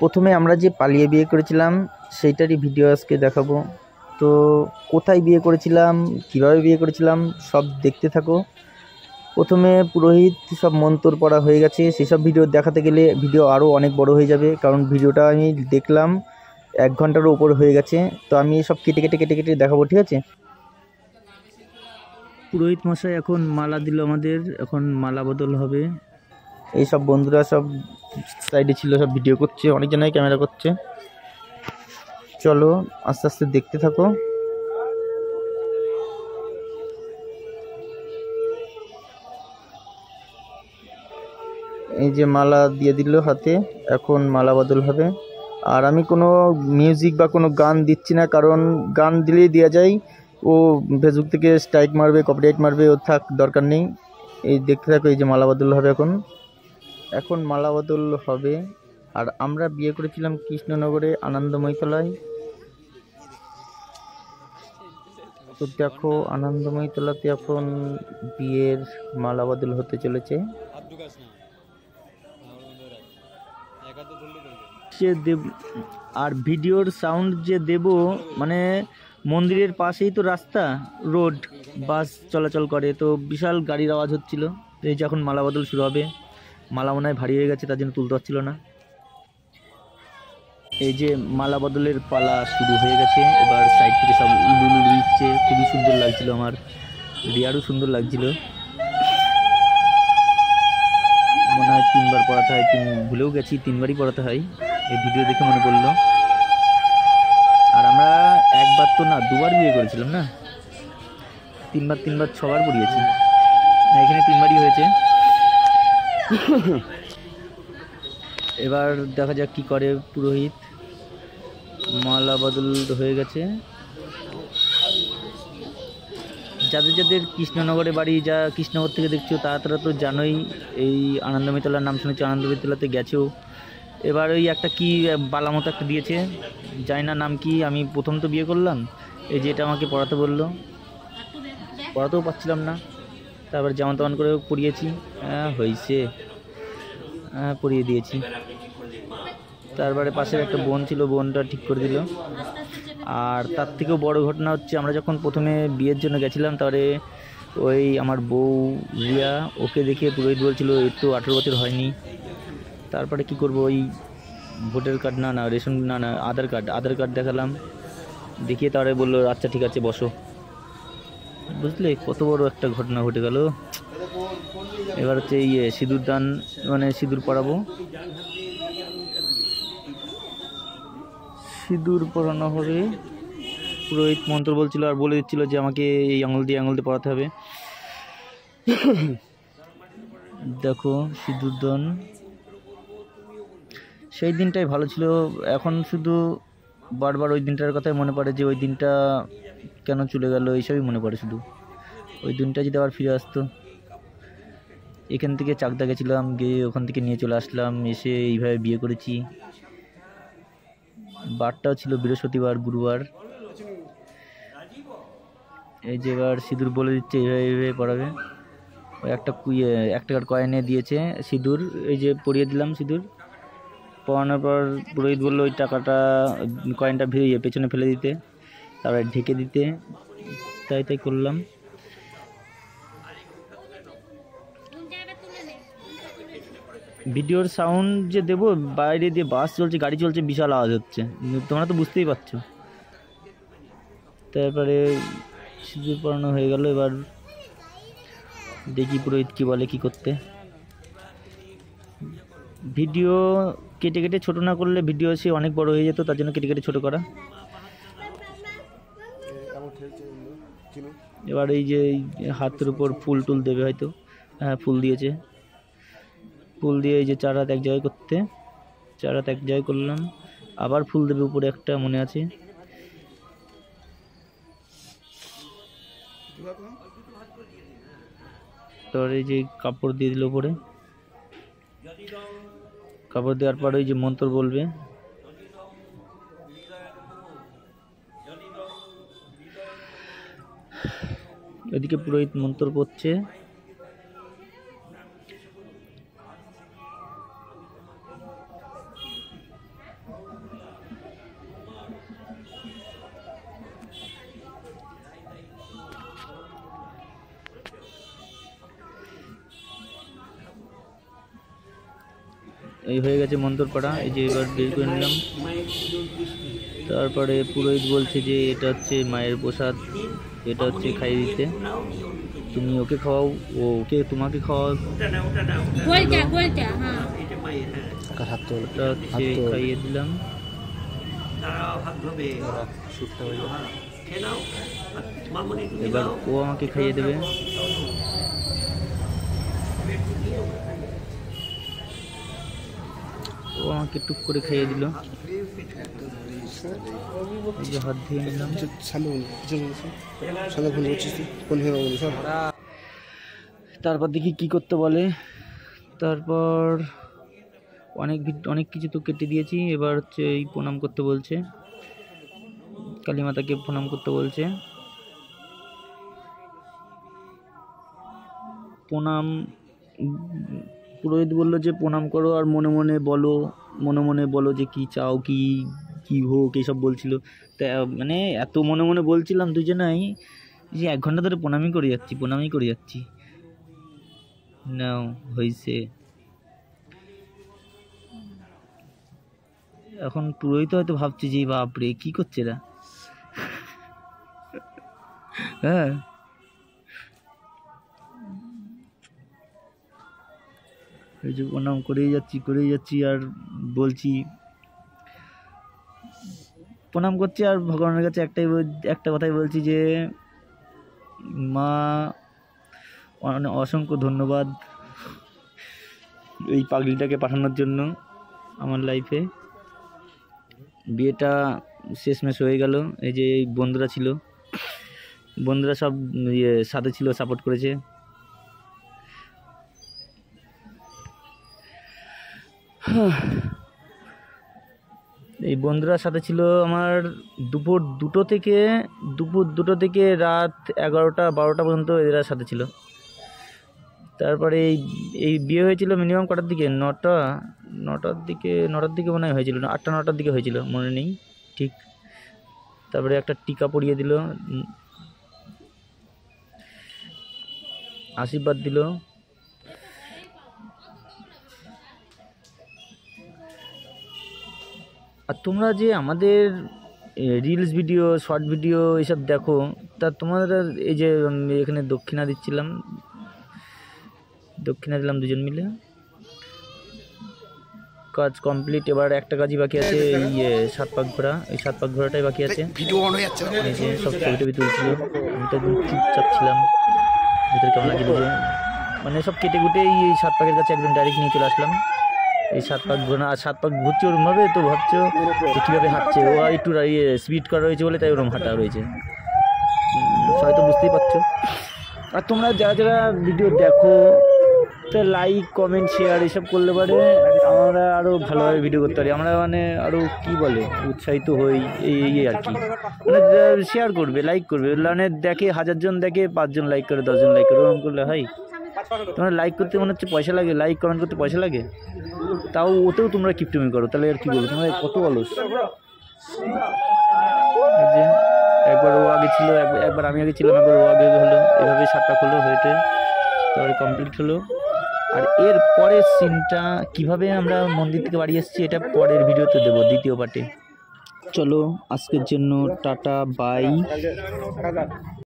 প্রথমে আমরা যে পালিয়ে বিয়ে করেছিলাম সেইটারই ভিডিও আজকে দেখাবো। তো কোথায় বিয়ে করেছিলাম, কিভাবে বিয়ে করেছিলাম সব দেখতে থাকো। প্রথমে পুরোহিত সব মন্তর পড়া হয়ে গেছে, সেসব ভিডিও দেখাতে গেলে ভিডিও আরও অনেক বড় হয়ে যাবে, কারণ ভিডিওটা আমি দেখলাম 1 ঘন্টারও উপর হয়ে গেছে। তো আমি সব কেটে কেটে কেটে কেটে দেখাবো, ঠিক আছে। পুরোহিত মশাই এখন মালা দিল আমাদের, এখন মালা বদল হবে। এই সব বন্ধুরা সব সাইডে ছিল, সব ভিডিও করছে, অনেকজনাই ক্যামেরা করছে। চলো আস্তে আস্তে দেখতে থাকো। এই যে মালা দিয়ে দিল হাতে, এখন মালা বদল হবে। আর আমি কোনো মিউজিক বা কোনো গান দিচ্ছি না, কারণ গান দিলেই দেওয়া যায়, ও ফেসবুক থেকে স্ট্রাইক মারবে, কপিরাইট মারবে, ও থাক, দরকার নেই। এই দেখতে থাকো, এই যে মালা বদল হবে এখন মালা বদল হবে। আর আমরা বিয়ে করেছিলাম কৃষ্ণনগরে আনন্দময়ী তলায়। তো দেখো আনন্দময়ী তলাতে এখন বিয়ের মালা বদল হতে চলেছে। আর ভিডিওর সাউন্ড যে দেব, মানে মন্দিরের পাশেই তো রাস্তা, রোড, বাস চলাচল করে, তো বিশাল গাড়ির আওয়াজ হচ্ছিল। এই যে এখন মালা বদল শুরু হবে, মালা মনে হয় ভারী হয়ে গেছে, তার জন্য তুলতে পারছিল না। এই যে মালা বদলের পালা শুরু হয়ে গেছে, এবার সাইড থেকে সব উলু দিচ্ছে, খুবই সুন্দর লাগছিল, আমার রিয়ারও সুন্দর লাগছিল। মনে হয় 3বার পড়াতে হয়, ভুলেও গেছি 3বারই পড়াতে হয়, এই ভিডিও দেখে মনে পড়লো। আর আমরা 1বার তো না, 2বার বিয়ে করেছিলাম না, 3বার 6বার পড়িয়েছি, এখানে 3বারই হয়েছে। এবার দেখা যাক কি করে পুরোহিত। মালা বদল হয়ে গেছে। যাদের যাদের কৃষ্ণনগরে বাড়ি, যা কৃষ্ণনগর থেকে দেখছো তারা তো জানোই, এই আনন্দময়ী তলার নাম শুনেছো, আনন্দময়ী তলাতে গেছো। এবার ওই একটা কি বালা মতো একটা দিয়েছে, জানি না নাম কি, আমি প্রথম তো বিয়ে করলাম, এই যে এটা আমাকে পড়াতে বললো, পড়াতেও পারছিলাম না, তারপর যেমন তেমন করে পড়িয়েছি, হয়েছে, পড়িয়ে দিয়েছি। তারপরে পাশের একটা বোন ছিল, বোনটা ঠিক করে দিল। আর তার থেকেও বড় ঘটনা হচ্ছে, আমরা যখন প্রথমে বিয়ের জন্য গেছিলাম, তারপরে ওই আমার বউ রিয়া, ওকে দেখে পুরোহিত বলছিল এর তো 18 বছর হয়নি। তারপরে কি করব, ওই ভোটার কার্ড না রেশন না আধার কার্ড দেখালাম, দেখিয়ে তারপরে বললো আচ্ছা ঠিক আছে বসো। বুঝলে কত বড় একটা ঘটনা ঘটে গেল। এবার হচ্ছে সিঁদুর দান, মানে সিঁদুর পরাবো, সিঁদুর পরানো হবে। পুরোহিত মন্ত্র বলছিল আর বলে দিচ্ছিল যে আমাকে এই আঙুল দিয়ে পরাতে হবে। দেখো সিঁদুর দান, সেই দিনটাই ভালো ছিল। এখন শুধু বারবার ওই দিনটার কথাই মনে পড়ে, যে ওই দিনটা কেন চলে গেল, এইসবই মনে পড়ে শুধু। ওই দিনটা যদি আবার ফিরে আসতো। এখান থেকে চাকদা গেছিলাম, গিয়ে ওখান থেকে নিয়ে চলে আসলাম, এসে এইভাবে বিয়ে করেছি। বারটাও ছিল বৃহস্পতিবার, গুরুবার। এই যে এবার সিঁদুর বলে দিচ্ছে এইভাবে পড়াবে। ওই একটা 1 টাকার কয়েনে দিয়েছে সিঁদুর, এই যে পরিয়ে দিলাম সিঁদুর। পড়ানোর পর পুরোহিত বললো ওই টাকাটা, কয়েনটা পেছনে ফেলে দিতে, তারপরে ঢেকে দিতে, তাই করলাম। ভিডিওর সাউন্ড যে দেবো, বাইরে দিয়ে বাস চলছে, গাড়ি চলছে, বিশাল আওয়াজ হচ্ছে, তোমরা তো বুঝতেই পারছো। তারপরে সিঁদুর পরানো হয়ে গেল, এবার দেখি পুরোহিত কি বলে কি করতে। ভিডিও কেটে কেটে ছোট না করলে ভিডিও সে অনেক বড় হয়ে যেত, তার জন্য কেটে কেটে ছোট করা। এবার এই যে হাতের উপর ফুল টুল দেবে হয়তো, হ্যাঁ ফুল দিয়েছে, ফুল দিয়ে এই যে 4 হাত এক জায়গায় করতে, 4 হাত এক জায়গায় করলাম, আবার ফুল দেবে উপরে একটা, মনে আছে। তারপর এই যে কাপড় দিয়ে দিল উপরে, কাপড় দেওয়ার পর ওই যে মন্ত্র বলবে। ওইদিকে পুরোহিত মন্ত্র পড়ছে। এই হয়ে গেছে মন্তর পড়া, এই যে এবার বের করে নিলাম। তারপরে পুরোহিত বলছে যে এটা হচ্ছে মায়ের প্রসাদ, এটা হচ্ছে খাইয়ে দিতে, তুমি ওকে খাওয়াও, ও ওকে তোমাকে খাওয়াও, ওটা হচ্ছে খাইয়ে দিলাম। এবার ও আমাকে খাইয়ে দেবে। ও আমাকে টুক করে খাইয়ে দিল, এই যে হাত ধুয়ে নিলাম। তারপর দেখি কি করতে বলে। তারপর অনেক কিছু তো কেটে দিয়েছি। এবার হচ্ছে এই প্রণাম করতে বলছে, কালী মাতাকে প্রণাম করতে বলছে। প্রণাম, পুরোহিত বললো যে প্রণাম করো আর মনে মনে বলো যে কি চাও, কি হোক, এইসব বলছিল। তা মানে এত মনে মনে বলছিলাম দুজনাই যে 1 ঘন্টা ধরে প্রণামই করে যাচ্ছি। নাও হয়েছে। এখন পুরোহিত হয়তো ভাবছে যে বাপরে কি করছে এরা। হ্যাঁ, এই যে প্রণাম করেই যাচ্ছি আর বলছি, প্রণাম করছি আর ভগবানের কাছে একটা কথাই বলছি যে মা অসংখ্য ধন্যবাদ এই পাগলিটাকে পাঠানোর জন্য আমার লাইফে। বিয়েটা শেষমেশ হয়ে গেল। এই যে বন্ধুরা সব সাথে ছিল, সাপোর্ট করেছে। এই বন্ধুরার সাথে ছিল আমার দুপুর দুটো থেকে রাত 11টা-12টা পর্যন্ত এরা সাথে ছিল। তারপরে এই বিয়ে হয়েছিল মিনিমাম কটার দিকে, 9টার দিকে মনে হয় হয়েছিল, 8টা-9টার দিকে হয়েছিল, মনে নেই ঠিক। তারপরে একটা টিকা পরিয়ে দিল, আশীর্বাদ দিল। আর তোমরা যে আমাদের রিলস ভিডিও, শর্ট ভিডিও এইসব দেখো, তা তোমাদের এই যে এখানে দক্ষিণা দিলাম দুজন মিলে। কাজ কমপ্লিট। এবার একটা কাজই বাকি আছে, এই 7 পাক ঘোরা, এই 7 পাক ঘোরাটাই বাকি আছে। এই যে সব ছবি তুলছিল, আমি তো একদম চুপচাপ ছিলাম, ভিতরে কেমন লাগে বুঝে, মানে সব কেটে কুটে এই 7 পাকের কাছে একদম ডাইরেক্ট নিয়ে চলে আসলাম। এই 7 পাক ঘোরা, আর 7 পাক ঘুরছে ওরমভাবে, তো ভাবছো যে কীভাবে হাঁটছে ও, আর একটু স্পিড করা রয়েছে বলে তাই ওরম হাঁটা রয়েছে, হয়তো বুঝতেই পারছো। আর তোমরা যারা ভিডিও দেখো, তা লাইক, কমেন্ট, শেয়ার এসব করলে পারে আমরা আরও ভালোভাবে ভিডিও করতে পারি। আমরা মানে আরও কী বলে উৎসাহিত হই, এই আর কি। মানে শেয়ার করবে, লাইক করবে, মানে দেখে 1000 জন দেখে 5 জন লাইক করে, 10 জন লাইক করে, ওরকম করলে হয়? তোমরা লাইক করতে মনে হচ্ছে পয়সা লাগে, লাইক কমেন্ট করতে পয়সা লাগে, তাও ওতেও তোমরা কিপটুমি করো, তাহলে আর কি বলবো, তোমরা কত অলস। যে একবার ও আগে ছিল, একবার আমি আগে ছিলাম, একবার ও আগে হলো, এভাবে 7 পাক হলো, হয়েছে তারপরে কমপ্লিট হলো। আর এর পরের সিনটা কিভাবে আমরা মন্দির থেকে বাড়ি এসেছি, এটা পরের ভিডিওতে দেবো, দ্বিতীয় পার্টে। চলো আজকের জন্য টাটা, বাই।